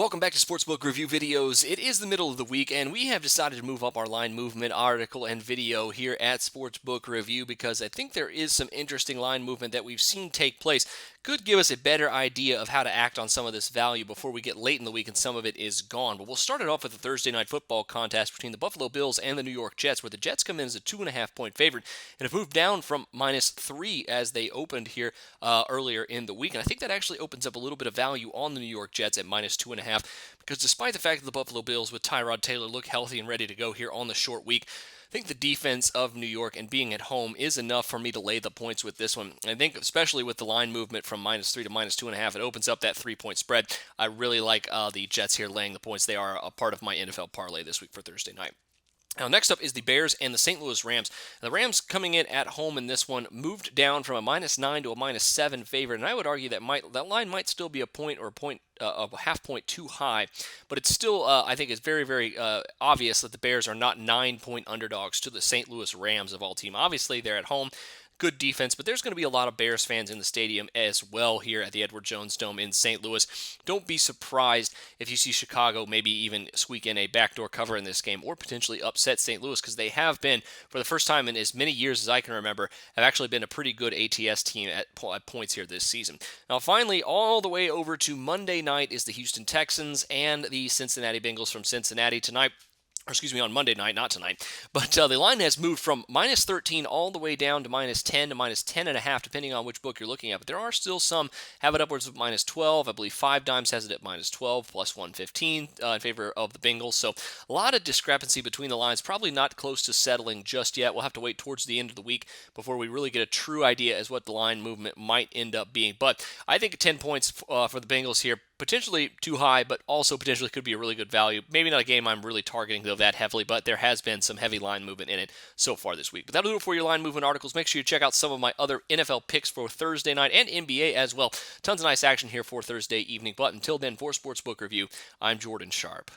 Welcome back to Sportsbook Review Videos. It is the middle of the week, and we have decided to move up our line movement article and video here at Sportsbook Review because I think there is some interesting line movement that we've seen take place. Could give us a better idea of how to act on some of this value before we get late in the week and some of it is gone. But we'll start it off with the Thursday night football contest between the Buffalo Bills and the New York Jets, where the Jets come in as a 2.5-point favorite and have moved down from -3 as they opened here earlier in the week. And I think that actually opens up a little bit of value on the New York Jets at -2.5, because despite the fact that the Buffalo Bills with Tyrod Taylor look healthy and ready to go here on the short week, I think the defense of New York and being at home is enough for me to lay the points with this one. I think especially with the line movement from -3 to -2.5, it opens up that 3-point spread. I really like the Jets here laying the points. They are a part of my NFL parlay this week for Thursday night. Now, next up is the Bears and the St. Louis Rams. The Rams coming in at home in this one moved down from a -9 to a -7 favorite, and I would argue that that line might still be a point or a half point too high, but it's still I think it's very very obvious that the Bears are not 9-point underdogs to the St. Louis Rams of all team. Obviously, they're at home. Good defense, but there's going to be a lot of Bears fans in the stadium as well here at the Edward Jones Dome in St. Louis. Don't be surprised if you see Chicago maybe even squeak in a backdoor cover in this game or potentially upset St. Louis, because they have been, for the first time in as many years as I can remember, have actually been a pretty good ATS team at points here this season. Now, finally, all the way over to Monday night is the Houston Texans and the Cincinnati Bengals from Cincinnati tonight. Or excuse me, on Monday night, not tonight. But the line has moved from -13 all the way down to -10 to -10.5, depending on which book you're looking at. But there are still some have it upwards of -12. I believe 5 Dimes has it at -12, plus 115 in favor of the Bengals. So a lot of discrepancy between the lines. Probably not close to settling just yet. We'll have to wait towards the end of the week before we really get a true idea as what the line movement might end up being. But I think 10 points for the Bengals here, potentially too high, but also potentially could be a really good value. Maybe not a game I'm really targeting though that heavily, but there has been some heavy line movement in it so far this week. But that'll do it for your line movement articles. Make sure you check out some of my other NFL picks for Thursday night and NBA as well. Tons of nice action here for Thursday evening. But until then, for Sportsbook Review, I'm Jordan Sharp.